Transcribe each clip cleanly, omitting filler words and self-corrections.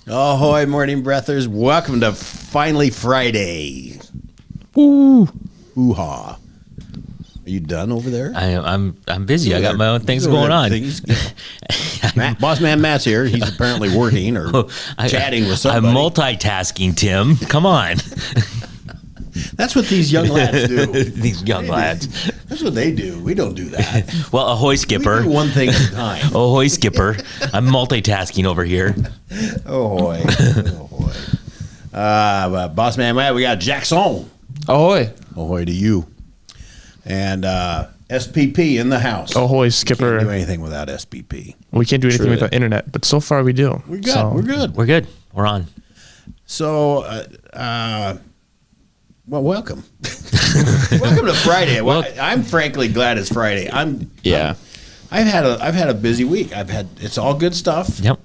Ahoy, morning breathers. Welcome to Finally Friday. Woo! Hoo-ha. Are you done over there? I'm busy. I got my own things going on. Boss man Matt's here. He's apparently working or chatting with somebody. I'm multitasking, Tim. Come on. That's what these young lads do. These young lads. That's what they do. We don't do that. Well, ahoy, Skipper. We do one thing at a time. Ahoy, Skipper. I'm multitasking over here. Ahoy. Ahoy. Boss man Matt, we got Jackson. Ahoy. Ahoy to you. And SPP in the house. Ahoy, Skipper. Can't do anything without SPP. We can't do anything without internet, but so far we do. We're good. We're good. We're good. We're on. So, well, welcome. Welcome to Friday. Well, I'm frankly glad it's Friday. I've had a busy week. It's all good stuff. Yep.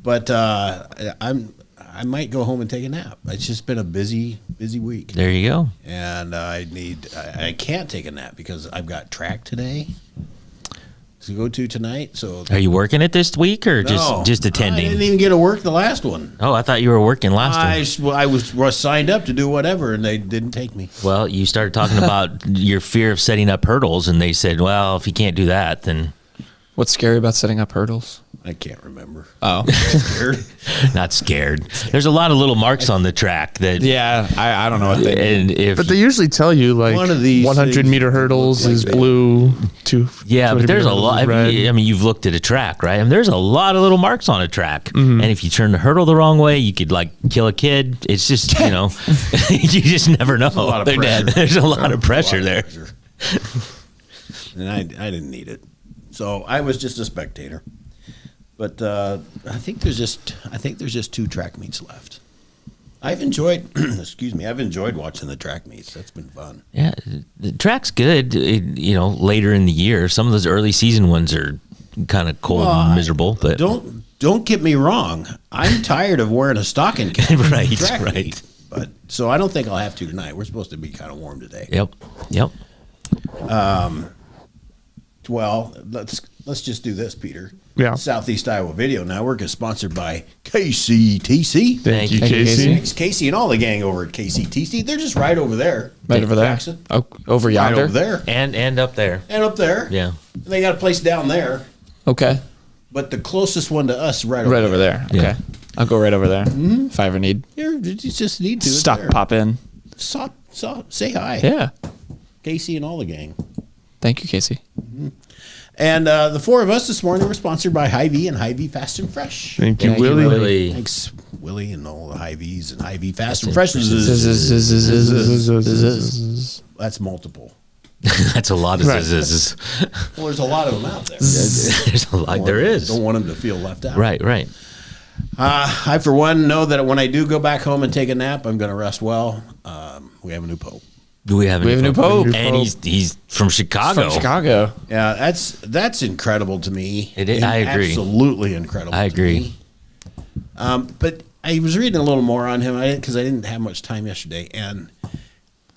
But I might go home and take a nap. It's just been a busy week. There you go. And I can't take a nap because I've got track today to go to tonight. So Are you working it this week or just attending? I didn't even get to work the last one. Oh, I thought you were working last one. I was signed up to do whatever, and they didn't take me. Well, you started talking about your fear of setting up hurdles, and they said, well, if you can't do that, then... What's scary about setting up hurdles? I can't remember. Oh. Scared? Not scared. There's a lot of little marks on the track that... Yeah, I don't know what they mean. But they usually tell you, like, One of these 100-meter hurdles like is they- blue, Yeah, but there's a lot. Red. I mean, you've looked at a track, right? I mean, there's a lot of little marks on a track. And if you turn the hurdle the wrong way, you could, like, kill a kid. It's just, you just never know. a lot of They're pressure. dead. There's a lot of pressure there. And I didn't need it. So I was just a spectator. But I think there's just 2 track meets left. I've enjoyed I've enjoyed watching the track meets. That's been fun. Yeah, the track's good, later in the year. Some of those early season ones are kind of cold and miserable. But Don't get me wrong. I'm tired of wearing a stocking cap. Right, track right. meet. But so I don't think I'll have to tonight. We're supposed to be kind of warm today. Yep. Well, let's just do this, Peter. Yeah. Southeast Iowa Video Network is sponsored by KCTC. Thank you, Casey. Thanks, Casey, and all the gang over at KCTC. They're just right over there. Right over there. Jackson. Oh, over Right yonder. over there. And up there. And up there. Yeah. And they got a place down there. Okay. But the closest one to us right Over there. Okay. Yeah. I'll go right over there if I ever need. You just need to. It's Stop, there. pop in. Say hi. Yeah. Casey and all the gang. Thank you, Casey. And the 4 of us this morning were sponsored by Hy-Vee and Hy-Vee Fast and Fresh. Thank you, Thank you, Willie. Willie. Thanks, Willie, and all the Hy-Vees and Hy-Vee Fast and That's Fresh. That's multiple. That's a lot of Right. zizzes. Well, there's a lot of them out there. There's a lot. There is. Don't want them to feel left out. Right. I, for one, know that when I do go back home and take a nap, I'm going to rest well. We have a new pope. We have a new pope. And he's from Chicago. From Chicago. Yeah, that's incredible to me. It is- I agree. Absolutely incredible. I to agree. me. But I was reading a little more on him because I didn't have much time yesterday, and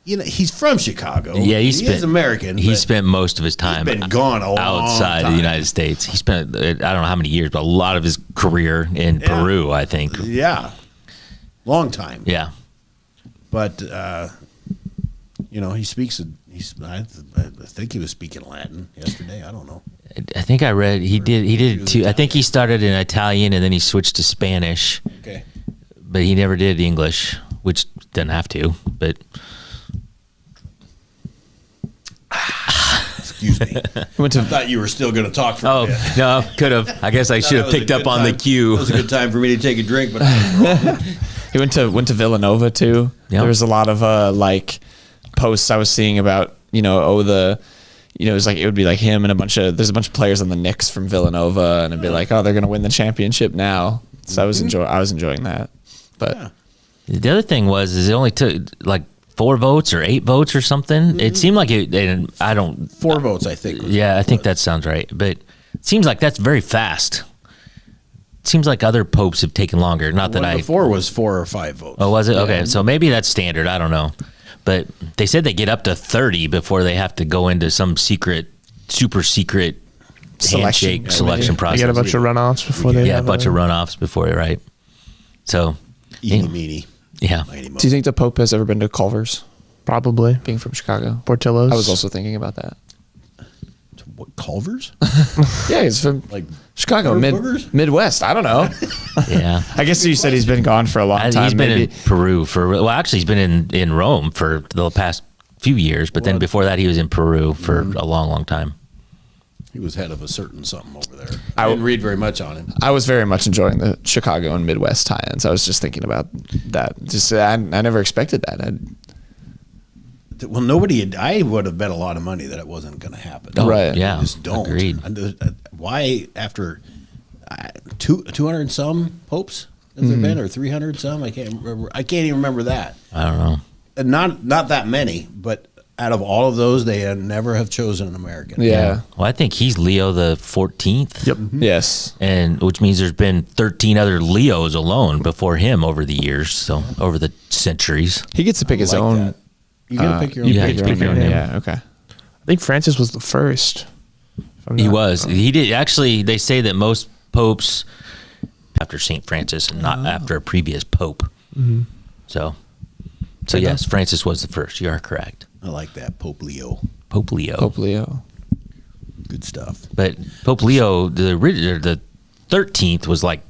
he's from Chicago. Yeah, he is American. He but spent most of his time been gone a long outside of time. the United States. He spent I don't know how many years, but a lot of his career in Peru, I think. Yeah, long time. Yeah. But he speaks. I think he was speaking Latin yesterday. I don't know. I think I read he did it too. I think he started in Italian and then he switched to Spanish, Okay. but he never did English, which doesn't have to. But Excuse me. Went I to thought you were still going to talk for a bit. no, could have. I guess I should have picked up on the cue. That was a good time for me to take a drink, but I was wrong. He went to Villanova too. Yep. There was a lot of posts I was seeing about it was like it would be like him and there's a bunch of players on the Knicks from Villanova, and it'd be like, oh, they're gonna win the championship now. So I was enjoying that. But Yeah. The other thing is it only took like 4 votes or 8 votes or something. It seemed like it. And I don't. 4 votes, I think. Yeah, I think that sounds right. But it seems like that's very fast. It seems like other popes have taken longer. Not that One I. before was 4 or 5 votes. Oh, was it? Okay, so maybe that's standard. I don't know. But they said they get up to 30 before they have to go into some super secret handshake selection They process. get a bunch of runoffs before they Yeah, a have bunch of runoffs before, right? So, Eeny meeny, yeah. miny mo. Do you think the Pope has ever been to Culver's, Probably. being from Chicago? Portillo's. I was also thinking about that. What, Culver's? Yeah, he's from Like Chicago, Boogers? Midwest. I don't know. Yeah. I guess you said he's been gone for a long time. He's been maybe. in Peru actually, he's been in Rome for the past few years, but then before that, he was in Peru for a long, long time. He was head of a certain something over there. I I didn't read very much on him. I was very much enjoying the Chicago and Midwest tie-ins. I was just thinking about that. Just I never expected that. Well, I would have bet a lot of money that it wasn't going to happen. Oh, right. Yeah. I just don't. Agreed. Why after 200 and some popes has there been, or 300 some? I can't remember. I can't even remember that. I don't know. And not that many, but out of all of those, they never have chosen an American. Yeah. Well, I think he's Leo the 14th. Yep. Yes. And which means there's been 13 other Leos alone before him over the years. So over the centuries. He gets to pick his Like own. that. You got to pick your own. yeah, pick you your pick your own own name. name. Yeah. Okay. I think Francis was the first. if I'm He not was. wrong. He did. Actually, they say that most popes after St. Francis and not after a previous pope. So yes, Francis was the first. You are correct. I like that. Pope Leo. Pope Leo. Pope Leo. Good stuff. But Pope Leo, the 13th was like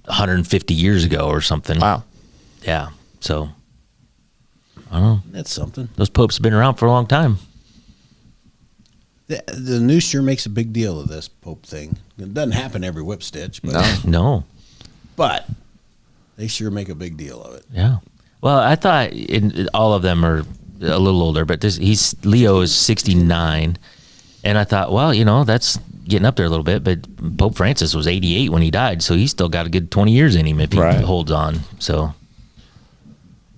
150 years ago or something. Wow. Yeah. So I don't know. That's something. Those popes have been around for a long time. The news sure makes a big deal of this Pope thing. It doesn't happen every whip stitch, but, No. but they sure make a big deal of it. Yeah. Well, I thought all of them are a little older, but Leo is 69, and I thought, well, that's getting up there a little bit. But Pope Francis was 88 when he died, so he's still got a good 20 years in him if he Right. holds on. So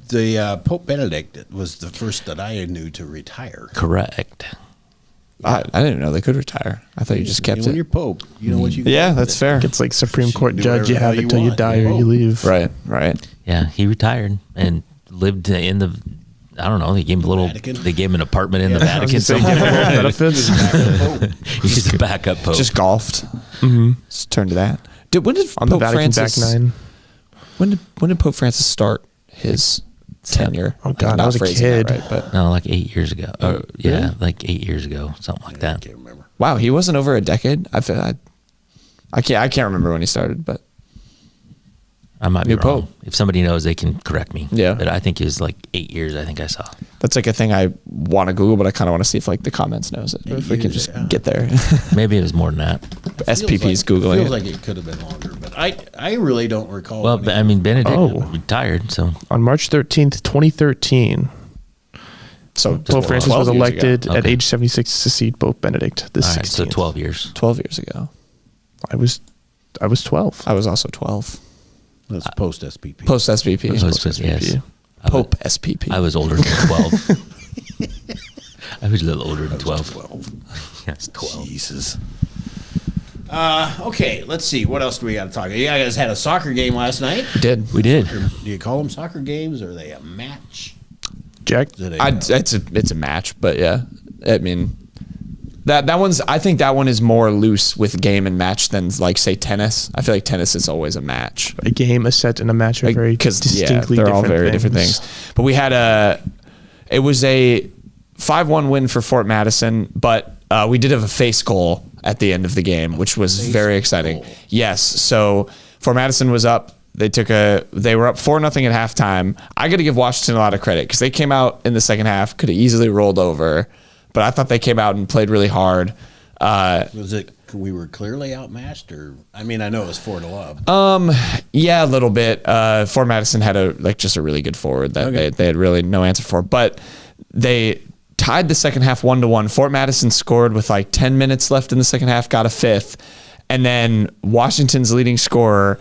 The Pope Benedict was the first that I knew to retire. correct. I didn't know they could retire. I thought you just kept When it. you're Pope, you know what you Yeah, get. that's fair. It's like Supreme Court do judge. You whatever have the it hell till you you want. die You're or you Pope. leave. Right. Yeah, he retired and lived in the. I don't know. They gave him a little. Vatican? They gave him an apartment in the Yeah, I was Vatican. gonna say, somewhere. give him little benefits. He's the backup pope. Just golfed. Just turned to that. When did On the Pope Vatican Francis? back nine. When did Pope Francis start his tenure? Oh, God, I'm I not was a phrasing that kid. right, but no, like 8 years ago. Yeah, really? like 8 years ago, something like I that. can't remember. wow, he wasn't over a decade. I can't remember when he started, but I might be New wrong. pope. If somebody knows, they can correct me. Yeah. But I think it was like 8 years. I think I saw. that's like a thing I want to Google, but I kind of want to see if like the comments knows it, or if we can years, just yeah. get there. Maybe it was more than that. SPP's Googling Feels it. like it could have been longer, but I really don't recall. Well, when he- I mean, Benedict Oh. retired, so On March 13th, 2013, So Pope Francis 12 was years elected ago. at Okay. age 76 to succeed Pope Benedict the all right, 16th. so 12 years. 12 years ago. I was 12. I was also 12. That's post SPP. Post SPP. Yes. Pope SPP. I was older than 12. I was a little older than 12. 12. Yes, 12. Jesus. Okay, let's see. What else do we got to talk about? You guys had a soccer game last night. We did. We did. Do you call them soccer games, or are they a match? Jack, Is it a, It's a match, but yeah, I mean that one's. I think that one is more loose with game and match than like say tennis. I feel like tennis is always a match. a game, a set, and a match are very distinctly they're different all very different things. But we had it was a 5-1 win for Fort Madison, but we did have a face goal at the end of the game, which was very exciting. goal. Yes, so Fort Madison was up. They were up 4-0 at halftime. I got to give Washington a lot of credit because they came out in the second half, could have easily rolled over, but I thought they came out and played really hard. was it? We were clearly outmatched, or I mean, I know it was 4-0. Yeah, a little bit. Fort Madison had just a really good forward that Okay. they had really no answer for, but they tied the second half 1-1. Fort Madison scored with like 10 minutes left in the second half, got a fifth, and then Washington's leading scorer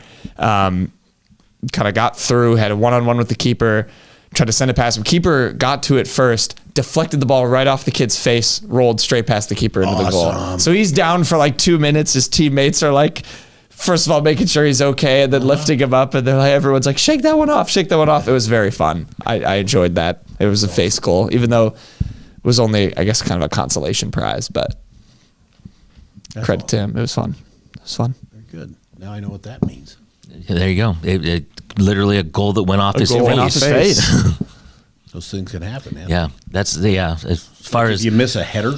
kind of got through, had a one-on-one with the keeper, tried to send it past him. Keeper got to it first, deflected the ball right off the kid's face, rolled straight past the keeper into the goal. Awesome. So he's down for like 2 minutes. His teammates are like, first of all, making sure he's okay, and then lifting him up, and they're like, everyone's like, shake that one off, shake that one off. It was very fun. I enjoyed that. It was a face goal, even though it was only, I guess, kind of a consolation prize, but That's credit to him. It was fun. It was fun. Very good. Now I know what that means. There you go. It literally a goal that went off his goal face. went off his face. Those things can happen, man. Yeah, that's as far If as you miss a header,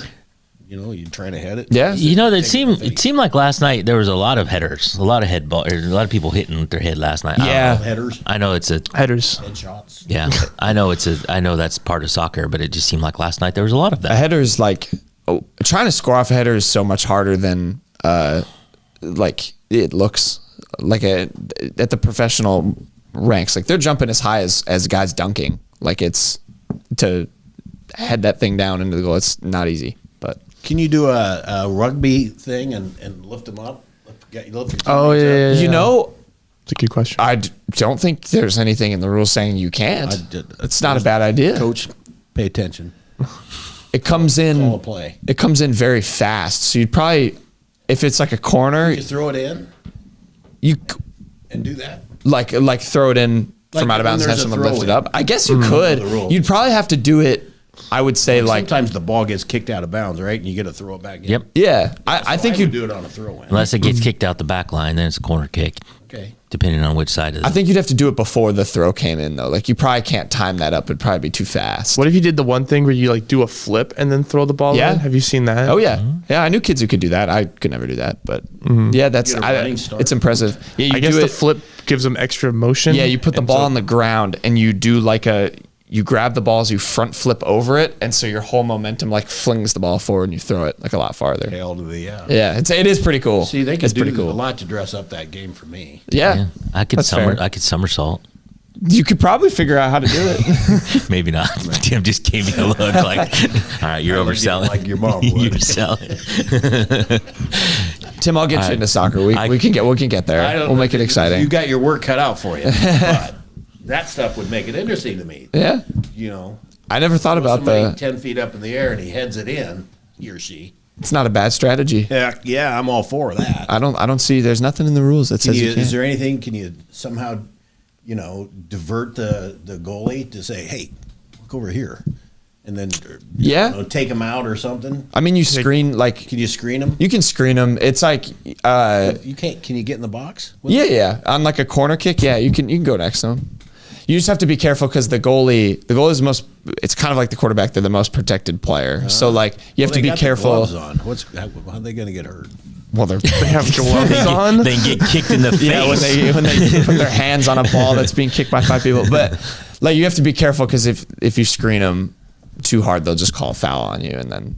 you're trying to head it. Yeah. it seemed like last night there was a lot of headers, a lot of head ball, or a lot of people hitting with their head last night. Yeah. Headers, I know it's a Headers. headshots. yeah. I know that's part of soccer, but it just seemed like last night there was a lot of A that. header is like trying to score off a header is so much harder than like it looks like at the professional ranks. Like they're jumping as high as guys dunking. Like it's to head that thing down into the goal. It's not easy, but Can you do a rugby thing and lift them up? Lift your Oh, teammates yeah, up? yeah. you know, It's a good question. I don't think there's anything in the rules saying you can't. It's not a bad idea. Coach, pay attention. It comes in. Call a play. It comes in very fast. So you'd probably, if it's like a corner, You throw it in you and do that. like throw it in from Like out of when bounds and have there's a someone lift it throw-in. up. I guess you could. The rule. You'd probably have to do it. I would say like Sometimes the ball gets kicked out of bounds, right? And you got to throw it back in. Yep. yeah. I think you you'd do it on a throw in. Unless it gets kicked out the back line, then it's a corner kick, Okay. depending on which side of I it. think you'd have to do it before the throw came in though. Like you probably can't time that up. It'd probably be too fast. What if you did the one thing where you like do a flip and then throw the ball Yeah. in? Have you seen that? Oh yeah, yeah. I knew kids who could do that. I could never do that, but yeah, that's Get a running start. it's impressive. Yeah, you I guess do the it. flip gives them extra motion. Yeah, you put the and ball so- on the ground and you do like you grab the balls, you front flip over it, and so your whole momentum like flings the ball forward and you throw it like a lot farther. Hail to the Yeah, it is pretty cool. See, they it's could do pretty cool. a lot to dress up that game for me. Yeah, Yeah. I could That's fair. somersault. You could probably figure out how to do it. Maybe not. Tim just gave me a look like, all right, you're overselling. Like your mom would. You're selling. Tim, I'll get you into soccer. We can get there. I don't We'll know. make it exciting. You got your work cut out for you. But that stuff would make it interesting to me. Yeah, You know, I never thought about somebody the. 10 feet up in the air and he heads it in, he or she. It's not a bad strategy. Heck, yeah, I'm all for that. I don't see. There's nothing in the rules that says you can't. Is there anything? Can you somehow, divert the goalie to say, "Hey, look over here," and then Yeah. take him out or something? I mean, you screen like Can you screen him? you can screen them. It's like You can't. Can you get in the box? yeah. On like a corner kick, yeah, you can go next to them. You just have to be careful because the goalie is it's kind of like the quarterback. They're the most protected player. So like you have to be careful. Gloves on. How are they going to get hurt? Well, they're They have gloves on. Then get kicked in the face. yeah, when they put their hands on a ball that's being kicked by 5 people. But like you have to be careful because if you screen them too hard, they'll just call a foul on you, and then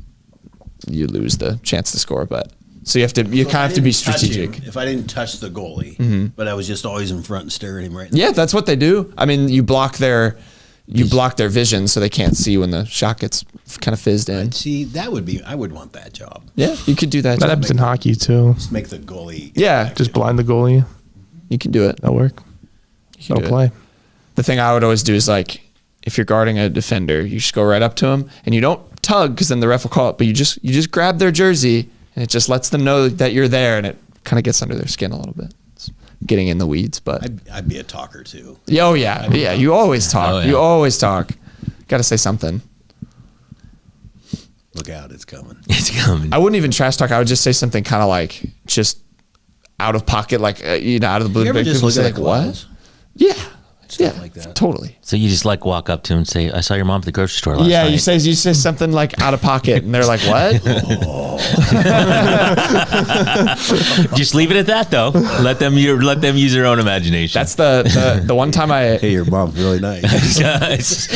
you lose the chance to score. But so you kind of have to be strategic. If I didn't touch the goalie, but I was just always in front and staring at him right. Yeah, that's what they do. I mean, you block their vision so they can't see when the shot gets kind of fizzed in. See, I would want that job. Yeah, you could do that. That job. happens in hockey too. Just make the goalie. Yeah, Just blind the goalie. you can do it. That'll work. You can That'll do it. play. The thing I would always do is like, if you're guarding a defender, you just go right up to him and you don't tug because then the ref will call it, but you just grab their jersey and it just lets them know that you're there, and it kind of gets under their skin a little bit. It's getting in the weeds, but I'd be a talker too. oh yeah. You always talk. Oh, yeah. You always talk. Got to say something. Look out, it's coming. It's coming. I wouldn't even trash talk. I would just say something kind of like just out of pocket, like out of the blue. You ever just People look say, at like what? gloves? Yeah, Stuff yeah, like that. totally. So you just like walk up to him and say, "I saw your mom at the grocery store last Yeah, night." you say something like out of pocket, and they're like, "What?" Just leave it at that, though. Let them use their own imagination. That's the one time Hey, your mom's really nice.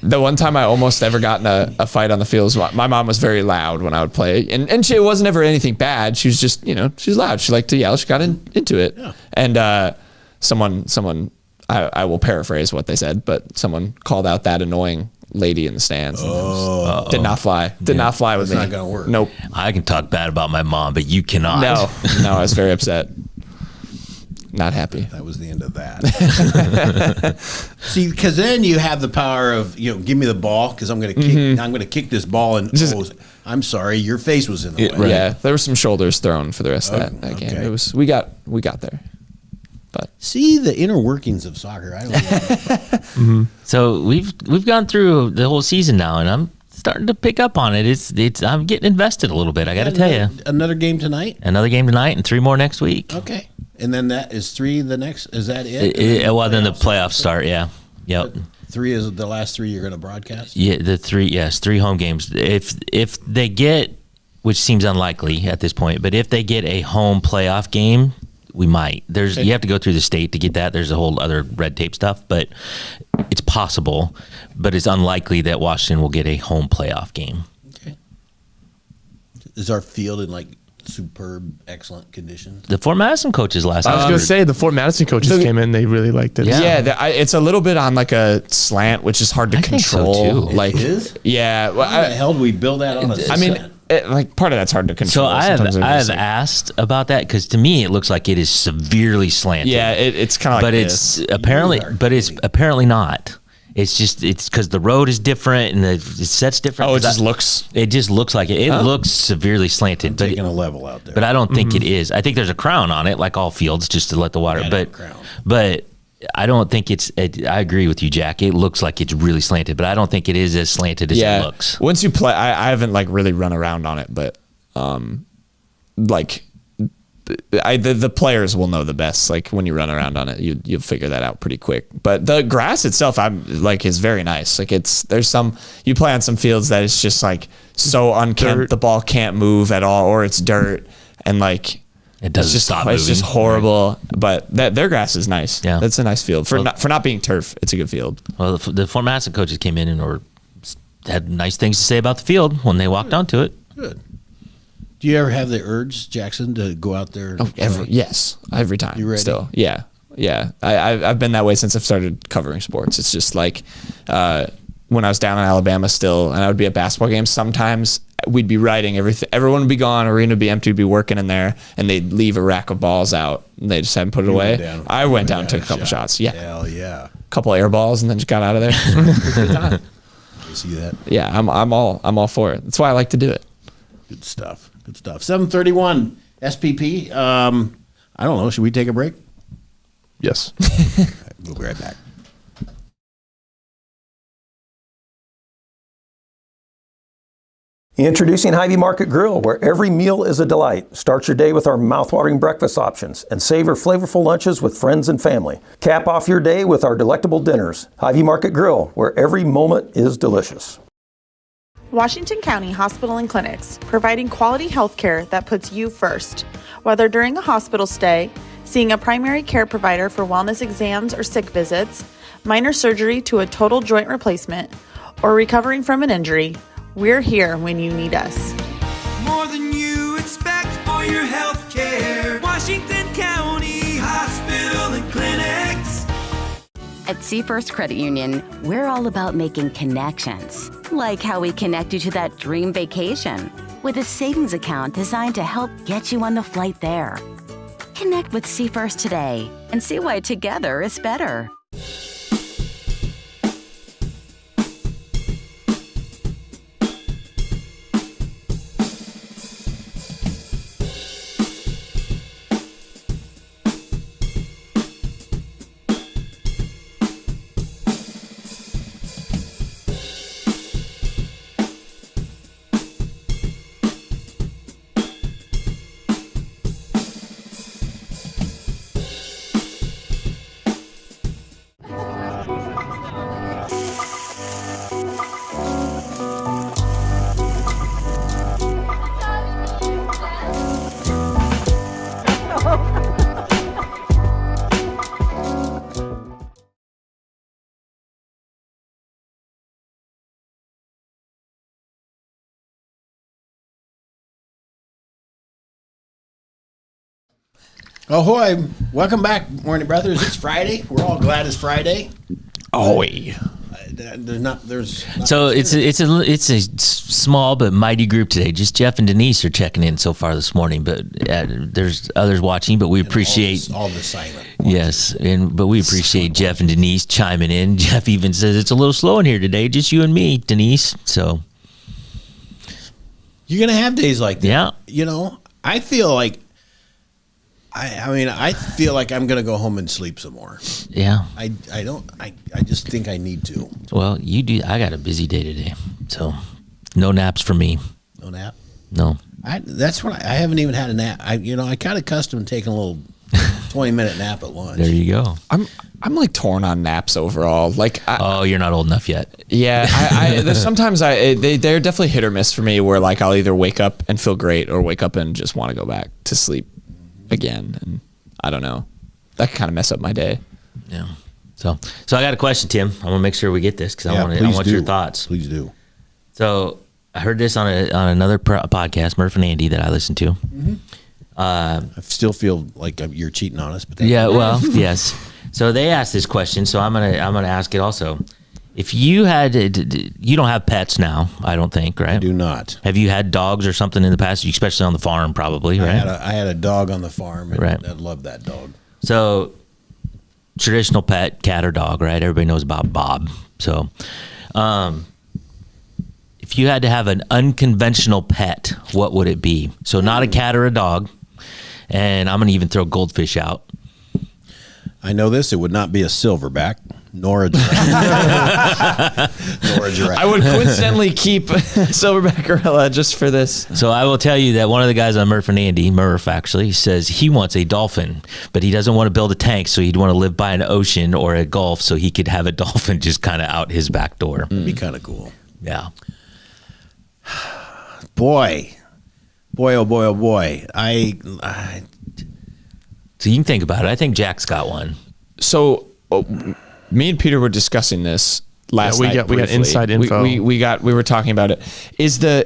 the one time I almost ever got in a fight on the field. Was my mom was very loud when I would play, and it wasn't ever anything bad. She was just she's loud. She liked to yell. She got into it, Yeah. and someone. I will paraphrase what they said, but someone called out that annoying lady in the stands. And it was- did not fly. Did not fly with It's me. not gonna work. Nope. I can talk bad about my mom, but you cannot. No, I was very upset. Not happy. That was the end of that. See, because then you have the power of give me the ball because I'm going to kick. I'm going to kick this ball and I'm sorry, your face was in the way. Right. Yeah, there were some shoulders thrown for the rest of that game. okay. It was we got there. But See the inner workings of soccer. I don't So we've gone through the whole season now, and I'm starting to pick up on it. It's I'm getting invested a little bit. I got to tell you. Another game tonight. Another game tonight and 3 more next week. Okay. And then that is 3 the next. Is that it? Well, then the playoffs start. Yeah. Yep. 3 is the last 3 you're going to broadcast? Yeah, the 3 home games. If they get, which seems unlikely at this point, but if they get a home playoff game, we might. You have to go through the state to get that. There's a whole other red tape stuff, but it's possible. But it's unlikely that Washington will get a home playoff game. Okay. Is our field in like superb, excellent conditions? The Fort Madison coaches last I was night. going to say the Fort Madison coaches came in. They really liked it. Yeah. It's a little bit on like a slant, which is hard to I think so, control. too. Like, It is? yeah. Well, How the hell do we build that on a I mean, slant? like part of that's hard to control. So I Sometimes have they're just like- asked about that because to me it looks like it is severely slanted. Yeah, it's kind of like but this. it's apparently not. It's because the road is different and it sets different. Oh, it just looks. It just looks like it. It looks severely slanted, but Taking a level out there. but I don't think it is. I think there's a crown on it, like all fields, just to let the water. Yeah, But crown. but I don't think it's. I agree with you, Jack. It looks like it's really slanted, but I don't think it is as slanted as Yeah. it looks. Once you play, I haven't like really run around on it, but like the players will know the best. Like when you run around on it, you'll figure that out pretty quick. But the grass itself, is very nice. Like there's some you play on some fields that it's just like so unkempt, Dirt. the ball can't move at all, or it's dirt, and like It doesn't it's just stop it's just moving. horrible. But their grass is nice. Yeah. That's a nice field for not being turf. It's a good field. Well, the Fort Madison coaches came in and had nice things to say about the field when they walked onto it. Good. Do you ever have the urge, Jackson, to go out there? Yes, every time. You ready? Still, yeah. I've been that way since I've started covering sports. It's just like when I was down in Alabama still, and I would be at basketball games. Sometimes we'd be writing everything. Everyone would be gone. Arena would be empty. We'd be working in there, and they'd leave a rack of balls out. And they just hadn't put it away. down. I went down, Yeah, took a couple shot. shots. Yeah, Hell yeah. a couple air balls, and then just got out of there. Good time. You see that? Yeah, I'm all for it. That's why I like to do it. Good stuff. Good stuff. 7:31 SPP. I don't know. Should we take a break? Yes. We'll be right back. Introducing Hy-Vee Market Grill, where every meal is a delight. Start your day with our mouthwatering breakfast options and savor flavorful lunches with friends and family. Cap off your day with our delectable dinners. Hy-Vee Market Grill, where every moment is delicious. Washington County Hospital and Clinics, providing quality health care that puts you first. Whether during a hospital stay, seeing a primary care provider for wellness exams or sick visits, minor surgery to a total joint replacement, or recovering from an injury, we're here when you need us. More than you expect for your health care. Washington County Hospital and Clinics. At Seafirst Credit Union, we're all about making connections, like how we connect you to that dream vacation with a savings account designed to help get you on the flight there. Connect with Seafirst today and see why together is better. Ahoy. Welcome back, Morning Brothers. It's Friday. We're all glad it's Friday. Ahoy. There's So it's a small but mighty group today. Just Jeff and Denise are checking in so far this morning, but there's others watching. But we appreciate all the silent. yes, but we appreciate Jeff and Denise chiming in. Jeff even says it's a little slow in here today, just you and me, Denise. So You're going to have days like that. yeah, You know, I feel like I feel like I'm going to go home and sleep some more. yeah. I just think I need to. Well, you do. I got a busy day today, so no naps for me. No nap. No. That's what I haven't even had a nap. I got accustomed to taking a little 20-minute nap at lunch. There you go. I'm like torn on naps overall. Like, Oh, you're not old enough yet. yeah, there's sometimes they're definitely hit or miss for me. Where like I'll either wake up and feel great, or wake up and just want to go back to sleep again. And I don't know. That can kind of mess up my day. Yeah. So I got a question, Tim. I want to make sure we get this because I want your thoughts. Please do. So I heard this on another podcast, Murph and Andy, that I listened to. I still feel like you're cheating on us, but Yeah, well, yes. So they asked this question, so I'm gonna ask it also. If you had, you don't have pets now, I don't think, right? I do not. Have you had dogs or something in the past, especially on the farm, probably, right? I had a dog on the farm, and Right. I loved that dog. So traditional pet, cat or dog, right? Everybody knows about Bob. So if you had to have an unconventional pet, what would it be? So not a cat or a dog, and I'm gonna even throw goldfish out. I know this. It would not be a silverback, nor a giraffe. Nor a giraffe. I would coincidentally keep silverback gorilla just for this. So I will tell you that one of the guys on Murph and Andy, Murph actually, says he wants a dolphin, but he doesn't want to build a tank, so he'd want to live by an ocean or a gulf so he could have a dolphin just kind of out his back door. It'd be kind of cool. Yeah. Boy, oh boy, oh boy. So you can think about it. I think Jack's got one. So me and Peter were discussing this last we night. got briefly. inside info. We were talking about it. Is there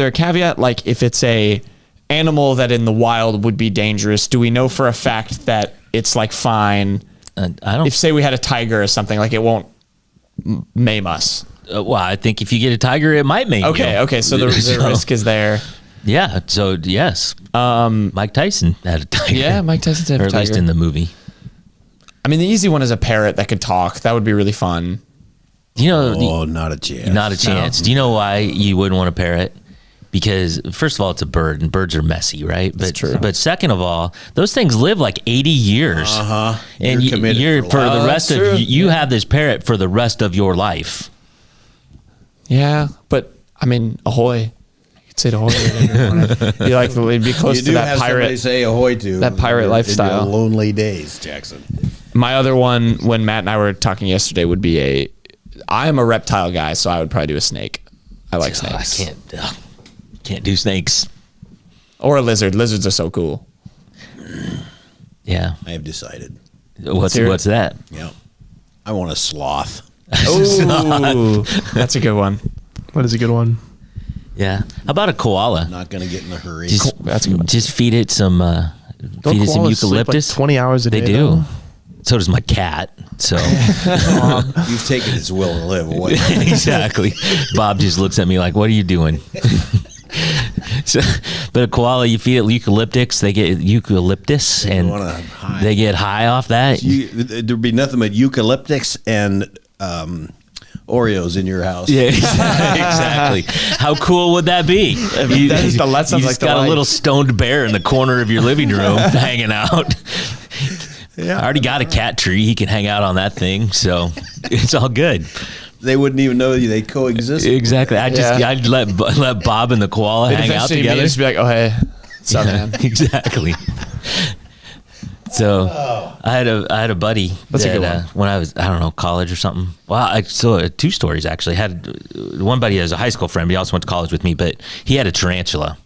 a caveat, like if it's a animal that in the wild would be dangerous? Do we know for a fact that it's like fine? I don't. If say we had a tiger or something, like it won't maim us. Well, I think if you get a tiger, it might maim you. Okay. So the risk is there. Yeah. So yes, Mike Tyson had a tiger. Yeah, Mike Tyson's had a or at least tiger. in the movie. I mean, the easy one is a parrot that could talk. That would be really fun. You know, Oh, not a chance. not a chance. Do you know why you wouldn't want a parrot? Because first of all, it's a bird, and birds are messy, right? But true. But second of all, those things live like 80 years. And You're committed you're for for life. the rest That's of true. you have this parrot for the rest of your life. Yeah, but I mean, ahoy. You could say ahoy. Be like, it'd be close You to do that have somebody pirate. say ahoy to that pirate in your lifestyle. lonely days, Jackson. My other one, when Matt and I were talking yesterday, would be I am a reptile guy, so I would probably do a snake. I like snakes. I can't do snakes. Or a lizard. Lizards are so cool. Yeah. I have decided. What's hear it. that? Yeah, I want a sloth. Ooh, that's a good one. What is a good one? Yeah. How about a koala? Not going to get in a hurry. That's a good one. Just feed it some Don't feed it some koalas sleep like eucalyptus. 20 hours a They day, do. though? So does my cat. So You've taken his will to live away. exactly. Bob just looks at me like, "What are you doing?" So, but a koala, you feed it eucalyptus, they get eucalyptus, and wanna high. they get high off that. There'd be nothing but eucalyptus and Oreos in your house. Yeah, exactly. How cool would that be? That sounds you like just the got a life. little stoned bear in the corner of your living room hanging out. Yeah. I already got a cat tree. He can hang out on that thing, so it's all good. They wouldn't even know they coexist. Exactly. I'd let Bob and the koala hang out Eventually, together. me just be like, oh, hey, what's up, man? Exactly. So I had a buddy That's a that, good one. when I was, I don't know, college or something. Well, I saw two stories actually. Had one buddy as a high school friend, but he also went to college with me, but he had a tarantula.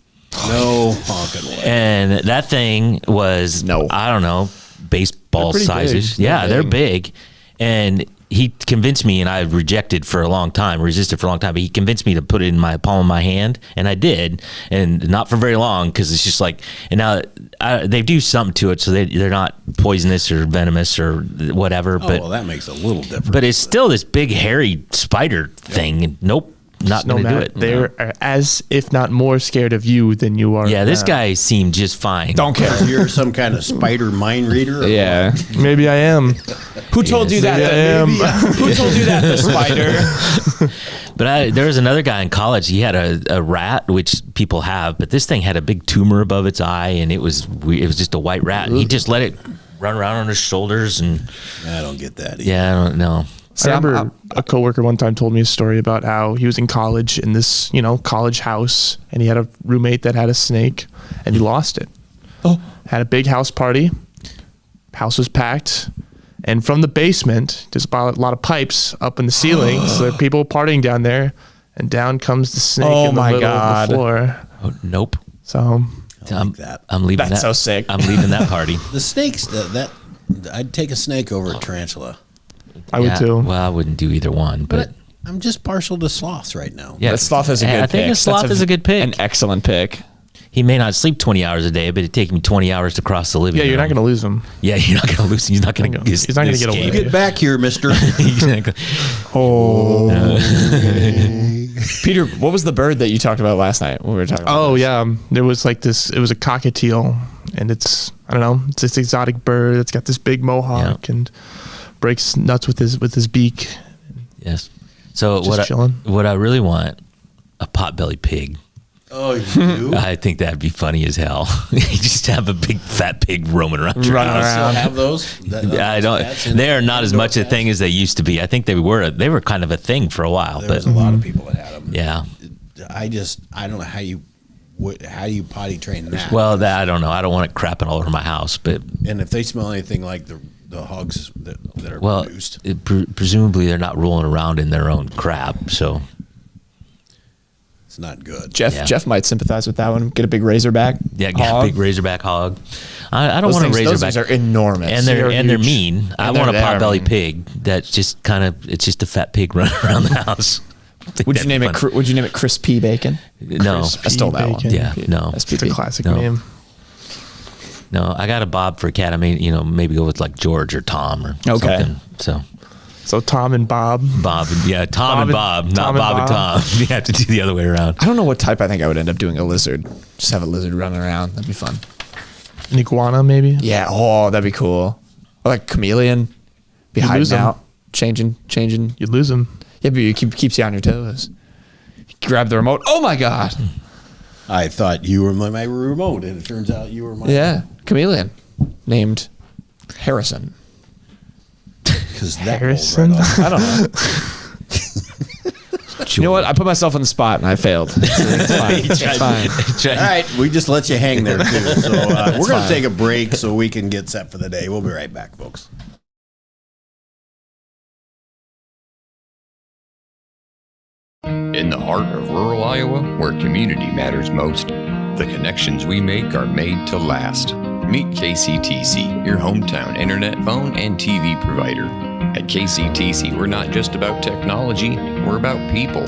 No honking way. And that thing was, No. I don't know, baseball They're pretty sizes. big. Yeah, they're big. And he convinced me, and I resisted for a long time, but he convinced me to put it in my palm of my hand, and I did, and not for very long, because it's just like, and now they do something to it, so they're not poisonous or venomous or whatever, Oh, but well, that makes a little difference. but it's still this big hairy spider thing, and nope, not No going to do matter. it. They're as, if not more, scared of you than you are. Yeah, of this them. guy seemed just fine. Don't care. You're some kind of spider mind reader. Or Yeah. Maybe I am. Who told you that? Maybe I am. Who told you that? The spider. But there was another guy in college. He had a rat, which people have, but this thing had a big tumor above its eye, and it was just a white rat. And he just let it run around on his shoulders, and I don't get that. Either. yeah, I don't know. See, I I'm- remember a coworker one time told me a story about how he was in college in this, college house, and he had a roommate that had a snake, and he lost it. Oh. Had a big house party, House was packed. And from the basement, there's about a lot of pipes up in the ceiling. So there are people partying down there. And down comes the snake Oh in the my middle God. of the floor. Oh, nope. So I'm, that. I'm leaving That's that. so sick. I'm leaving that party. The snakes, that I'd take a snake over a tarantula. I would too. Well, I wouldn't do either one, but I'm just partial to sloths right now. yeah, But sloth is a good I think pick. a sloth That's is a good pick. An excellent pick. He may not sleep 20 hours a day, but it'd take me 20 hours to cross the living Yeah, you're room. not going to lose him. Yeah, you're not going to lose him. He's not going to He's not gonna get away. Get back here, mister. Peter, what was the bird that you talked about last night when we were talking about Oh this? yeah, there was like this. It was a cockatiel, and it's I don't know. It's this exotic bird that's got this big mohawk and breaks nuts with his beak. Yes. So Just chilling. what I really want, a potbelly pig. Oh, you do? I think that'd be funny as hell. You just have a big fat pig roaming around your Running house. around. Still have those? I don't. They are not as much a thing as they used to be. I think they were kind of a thing for a while, There but was a lot of people that had them. yeah. I don't know how you potty train that. Well, that I don't know. I don't want it crapping all over my house, but And if they smell anything like the hogs that are well, produced, presumably they're not rolling around in their own crap. So it's not good. Jeff might sympathize with that one. Get a big razorback. yeah, get a hog. big razorback hog. I don't Those want a things razorback. are enormous. and they're huge. mean. I And want a they are potbelly mean. pig that's just it's just a fat pig running around the house. Would you name it? Would you name it Chris P. Bacon? No, I stole that one. Bacon. yeah, no, It's a SPP. classic No. name. no. I got a Bob for a cat. I mean, maybe go with like George or Tom or Okay. something. So So Tom and Bob. Bob, yeah, Tom and Bob, not Tom and Bob and Bob. Tom. You have to do the other way around. I don't know what type I think I would end up doing a lizard. Just have a lizard running around. That'd be fun. An iguana, maybe. Yeah. Oh, that'd be cool. Or like chameleon. Be You lose hiding 'em. out, changing. You lose him. Yeah, but it keeps you on your toes. Grab the remote. Oh my God. I thought you were my remote, and it turns out you were my. Yeah, chameleon named Harrison. Because that Harrison? rolled right off. I don't know. You know what? I put myself on the spot and I failed. It's fine. It's fine. All right, we just let you hang there too. So we're going to fine. take a break so we can get set for the day. We'll be right back, folks. In the heart of rural Iowa, where community matters most, the connections we make are made to last. Meet KCTC, your hometown internet, phone, and TV provider. At KCTC, we're not just about technology, we're about people.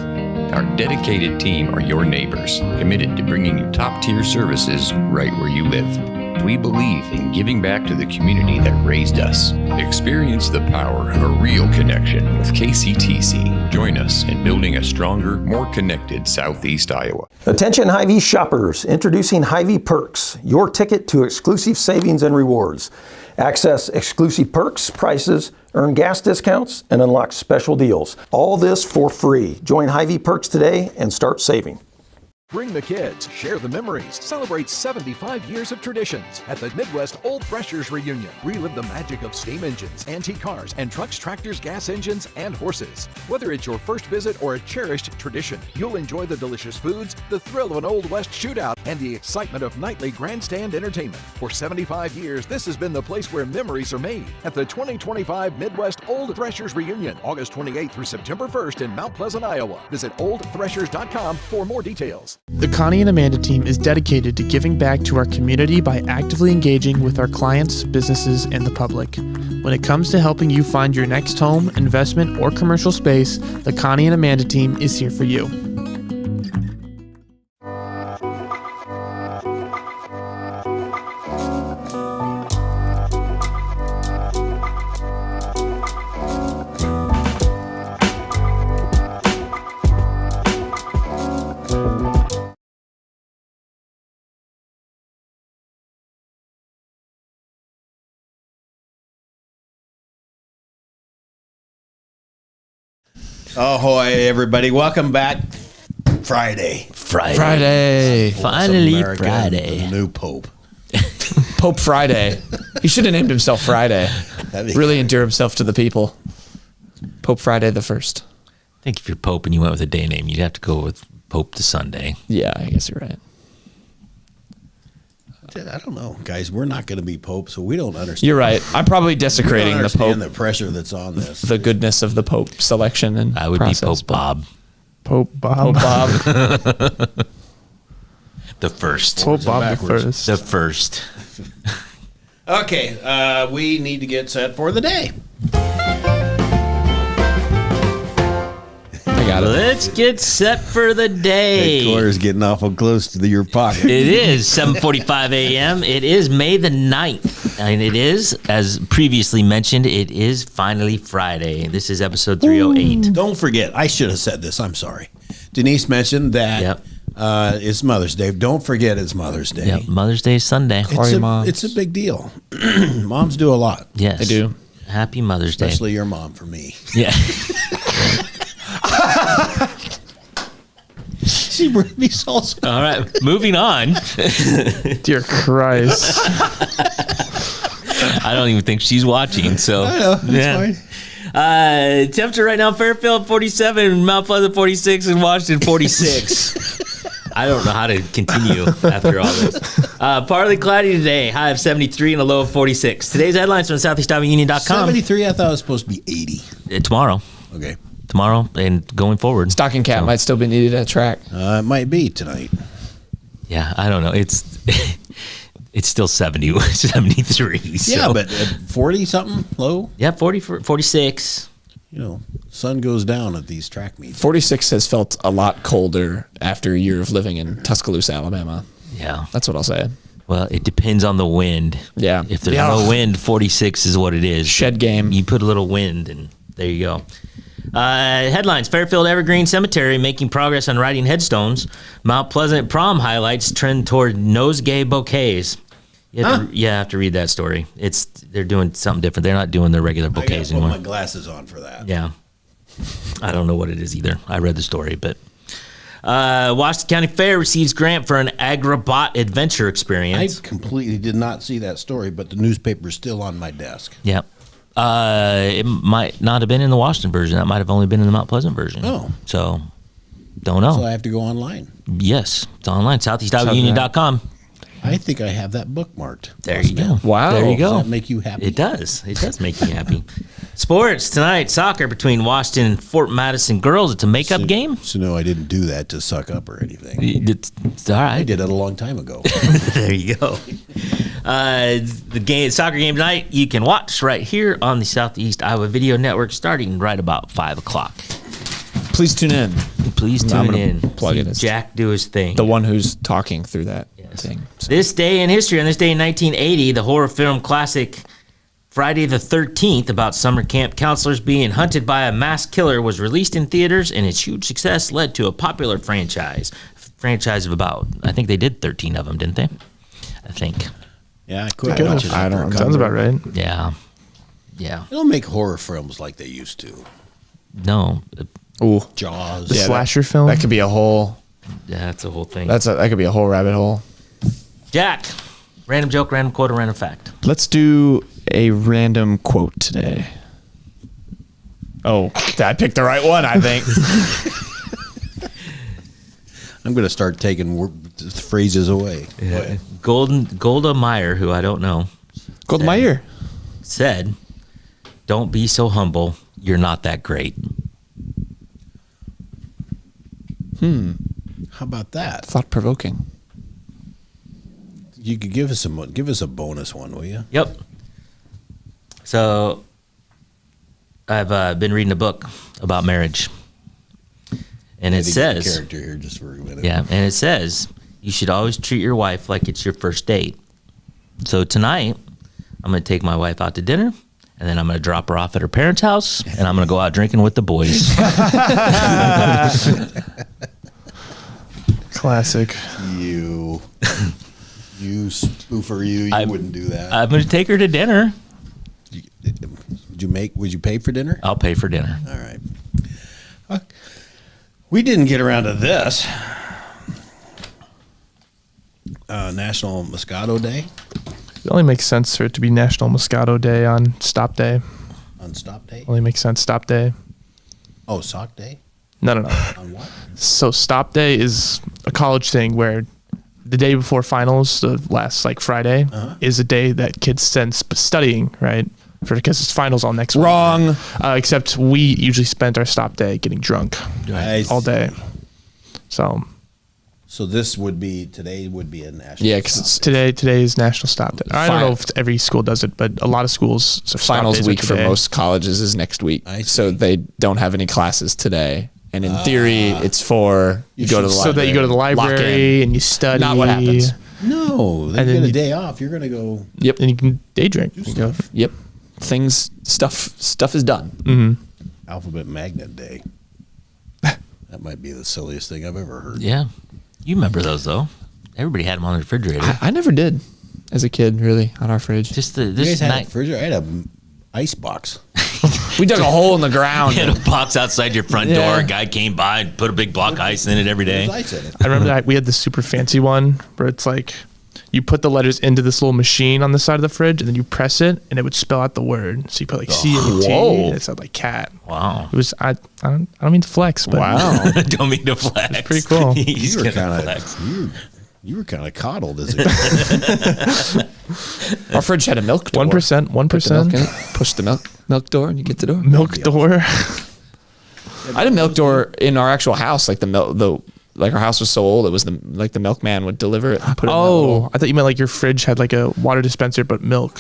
Our dedicated team are your neighbors, committed to bringing you top-tier services right where you live. We believe in giving back to the community that raised us. Experience the power of a real connection with KCTC. Join us in building a stronger, more connected Southeast Iowa. Attention Hy-Vee shoppers, introducing Hy-Vee Perks, your ticket to exclusive savings and rewards. Access exclusive perks, prices, earn gas discounts, and unlock special deals. All this for free. Join Hy-Vee Perks today and start saving. Bring the kids, share the memories, celebrate 75 years of traditions at the Midwest Old Threshers Reunion. Relive the magic of steam engines, antique cars, and trucks, tractors, gas engines, and horses. Whether it's your first visit or a cherished tradition, you'll enjoy the delicious foods, the thrill of an Old West shootout, and the excitement of nightly grandstand entertainment. For 75 years, this has been the place where memories are made at the 2025 Midwest Old Threshers Reunion, August 28th through September 1st in Mount Pleasant, Iowa. Visit oldthreshers.com for more details. The Connie and Amanda team is dedicated to giving back to our community by actively engaging with our clients, businesses, and the public. When it comes to helping you find your next home, investment, or commercial space, the Connie and Amanda team is here for you. Ahoy, everybody. Welcome back. Friday. Friday. Finally, America, Friday. The new Pope. Pope Friday. He should have named himself Friday. That'd be Really endear himself to the people. Pope Friday the 1st. I think if you're Pope and you went with a day name, you'd have to go with Pope the Sunday. Yeah, I guess you're right. I don't know, guys. We're not going to be Pope, so we don't understand. You're right. I'm probably We don't desecrating the Pope, understand the pressure that's on this. the goodness of the Pope selection and I would process, be Pope but- Bob Pope Bob. Pope Bob. the first. Pope Bob the backwards. first. The first. Okay, we need to get set for the day. I got it. Let's get set for the day. Quarter's getting awful close to your pocket. It is 7:45 a.m. It is May the 9th. And it is, as previously mentioned, it is finally Friday. This is episode 308. Don't forget, I should have said this. I'm sorry. Denise mentioned that Yep. it's Mother's Day. Don't forget it's Mother's Day. Yep, Mother's Day is Sunday. Sorry, moms. It's a big deal. Moms do a lot, Yes. I do. Happy Mother's Day. especially your mom for me. Yeah. She brought me salsa. All right, moving on. Dear Christ. I don't even think she's watching, so. I know. That's fine. Temperature right now, Fairfield 47, Mount Pleasant 46, and Washington 46. I don't know how to continue after all this. Partly cloudy today, high of 73 and a low of 46. Today's headlines from SoutheastIdahoUnion.com. 73, I thought it was supposed to be 80. Tomorrow Okay. and going forward. Stocking cap might still be needed at track. It might be tonight. Yeah, I don't know. It's still 70, 73. So. Yeah, but 40 something low, Yeah, 46. sun goes down at these track meets. 46 has felt a lot colder after a year of living in Tuscaloosa, Alabama. Yeah. That's what I'll say. Well, it depends on the wind. Yeah. If there's Yeah. no wind, 46 is what it is. Shed game. You put a little wind, and there you go. Headlines: Fairfield Evergreen Cemetery making progress on writing headstones. Mount Pleasant prom highlights trend toward nosegay bouquets. You have to read that story. They're doing something different. They're not doing their regular I gotta bouquets put anymore. my glasses on for that. Yeah. I don't know what it is either. I read the story, but Washington County Fair receives grant for an Agrabot adventure I experience. completely did not see that story, but the newspaper's still on my desk. Yep. It might not have been in the Washington version. That might have only been in the Mount Pleasant version. Oh. So, don't know. So I have to go online. Yes. It's online. SoutheastIdahoUnion.com. I think I have that bookmarked. There you go. Wow. There you Does go. that make you happy? It does. It does make me happy. Sports tonight. Soccer between Washington and Fort Madison girls. It's a makeup game. So no, I didn't do that to suck up or anything. It's all I right. did it a long time ago. There you go. The soccer game tonight you can watch right here on the Southeast Iowa Video Network starting right about 5 o'clock. Please tune in. Please I'm tune gonna in. plug See it. Jack do his thing. The one who's talking through that thing. So- This day in history, on this day in 1980, the horror film classic Friday the 13th, about summer camp counselors being hunted by a mass killer, was released in theaters, and its huge success led to a popular franchise of about, I think they did 13 of them, didn't they? I think. Yeah, I quit Good. watching. I after don't a Sounds couple. about right. Yeah. Yeah. They don't make horror films like they used to. No. Ooh. Jaws. The Yeah, slasher film. That could be a whole. Yeah, that's the whole thing. That could be a whole rabbit hole. Jack. Random joke, random quote, or random fact. Let's do a random quote today. Oh, I picked the right one, I think. I'm going to start taking phrases away. Yeah. Golda Meir, who I don't know, Gold my ear. said, "Don't be so humble. You're not that great." How about that? Thought provoking. You could give us a bonus one, will you? Yep. So, I've been reading a book about marriage, and it Had to get a says, character here just for a minute. yeah, and it says you should always treat your wife like it's your first date. So tonight, I'm going to take my wife out to dinner, and then I'm going to drop her off at her parents' house, and I'm going to go out drinking with the boys. Classic. You spoofer, you wouldn't do that. I'm going to take her to dinner. Would you pay for dinner? I'll pay for dinner. All right. We didn't get around to this. National Moscato Day It only makes sense for it to be National Moscato Day on Stop Day. on Stop Day. Only makes sense. Stop Day. Oh, Sock Day? No. On what? So Stop Day is a college thing where the day before finals, the last like Friday, is a day that kids spend studying, right? Because it's finals all next week. Wrong. Except we usually spent our stop day getting drunk all day. So this would be today would be a national. Yeah, because it's today is National Stop Day. I don't know if every school does it, but a lot of schools. So finals week for most colleges is next week. So they don't have any classes today. And in theory, it's for you go to the library. So that you go to the library and you study. Not what happens. No, then you get a day off. You're gonna go. Yep, and you can day drink. Yep, stuff is done. Mm-hmm. Alphabet Magnet Day. That might be the silliest thing I've ever heard. Yeah. You remember those, though. Everybody had them on the refrigerator. I never did as a kid, really, on our fridge. Just You guys had a refrigerator? I had an ice box. We dug a hole in the ground. You had a box outside your front door. A guy came by and put a big block of ice in it every day. Ice in it. I remember that we had the super fancy one where it's like you put the letters into this little machine on the side of the fridge and then you press it and it would spell out the word. So you put like C and T and it said like cat. Wow. It was I don't mean to flex, but Don't mean to flex. It's pretty cool. He's You were gonna kind flex. of you were kind of coddled as a kid. Our fridge had a milk door. 1%, 1%. Push the milk door and you get the door. Milk door. I had a milk door in our actual house. Like like our house was so old, it was the milkman would deliver it. And put it in that little, I thought you meant like your fridge had like a water dispenser but milk.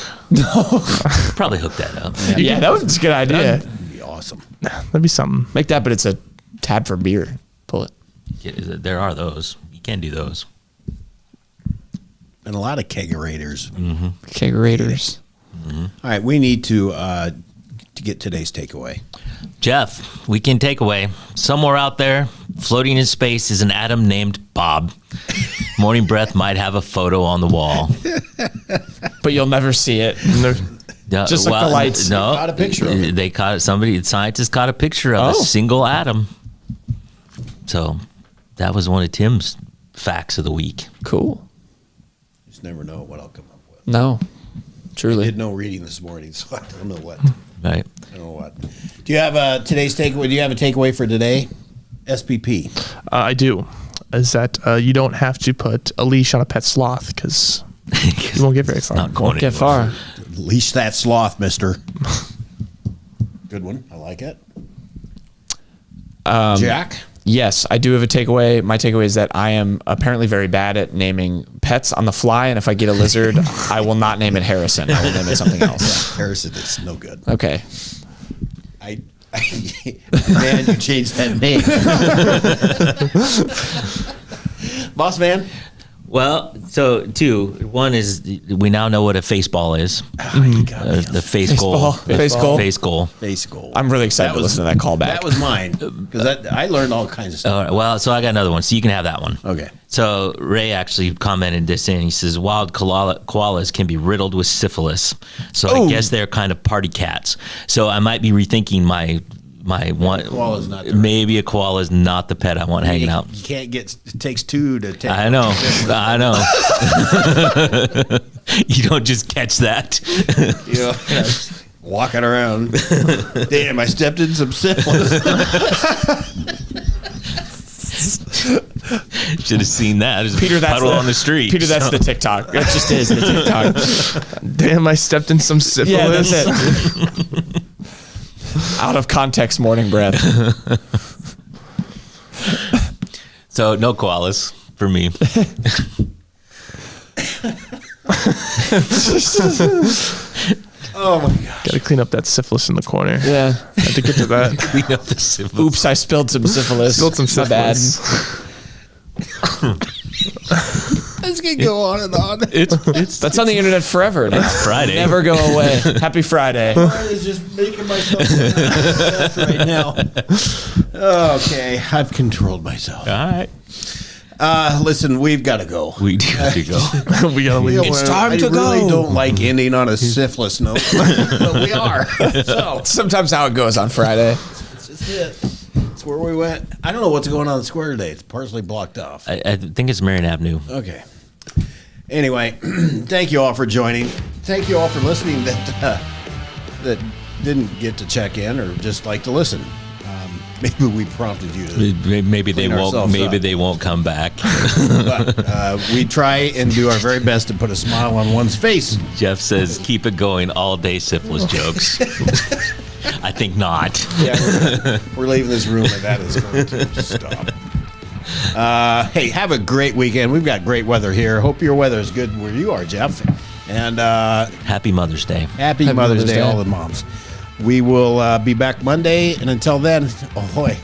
Probably hook that up. yeah, that was a good idea. That'd be awesome. That'd be something. Make that, but it's a tab for beer. Pull it. There are those. You can do those. And a lot of kegerators. Kegerators. All right, we need to get today's takeaway. Jeff, weekend takeaway. Somewhere out there, floating in space, is an atom named Bob. Morning Breath might have a photo on the wall. But you'll never see it. Just like the lights. No, Caught a picture of it. They caught scientists caught a picture of a single atom. So that was one of Tim's facts of the week. Cool. Just never know what I'll come up with. No, I truly. did no reading this morning, so I don't know what. Right. I don't know what. Do you have today's takeaway? Do you have a takeaway for today? SPP. I do. Is that you don't have to put a leash on a pet sloth because you won't get very far. Not going Won't get anywhere. far. Leash that sloth, mister. Good one. I like it. Jack? Yes, I do have a takeaway. My takeaway is that I am apparently very bad at naming pets on the fly, and if I get a lizard, I will not name it Harrison. I will name it something else. Harrison is no good. Okay. Man, you changed that name. Boss man? Well, so two. One is we now know what a face ball is. The face goal. Face goal. Face goal. Face goal. I'm really excited to listen to that callback. That was mine because I learned all kinds of stuff. Well, so I got another one. So you can have that one. Okay. So Ray actually commented this in. He says wild koalas can be riddled with syphilis. So I guess they're kind of party cats. So I might be rethinking my one. Koala's not the Maybe a koala is not the pet I want hanging out. You can't get. It takes two to take. I know. You don't just catch that. Walking around. Damn, I stepped in some syphilis. Should have seen that. There's Peter, a that's puddle on the street. Peter, that's the TikTok. That just is the TikTok. Damn, I stepped in some syphilis. Yeah, that's it. Out of context, morning breath. So no koalas for me. Oh my god. Got to clean up that syphilis in the corner. Yeah. Have to get to that. Clean up the syphilis. Oops, I spilled some syphilis. Spilled some My bad. syphilis. This can go on and on. That's on the internet forever. It's Friday. Never go away. Happy Friday. I was just making myself laugh right now. Okay, I've controlled myself. All right. Listen, we've got to go. We do have to go. We got to leave. It's time to I really go. don't like ending on a syphilis note, but we are. So Sometimes how it goes on Friday. that's just it. That's where we went. I don't know what's going on in the square today. It's partially blocked off. I think it's Marion Avenue. Okay. Anyway, thank you all for joining. Thank you all for listening that didn't get to check in or just like to listen. maybe we prompted you to. Maybe they clean won't. ourselves Maybe up. they won't come back. But we try and do our very best to put a smile on one's face. Jeff says, "Keep it going all day, syphilis jokes." I think not. Yeah, we're leaving this room, and that is going to stop. Hey, have a great weekend. We've got great weather here. Hope your weather is good where you are, Jeff. And Happy Mother's Day. happy Mother's Day, all the moms. We will be back Monday, and until then, ahoy.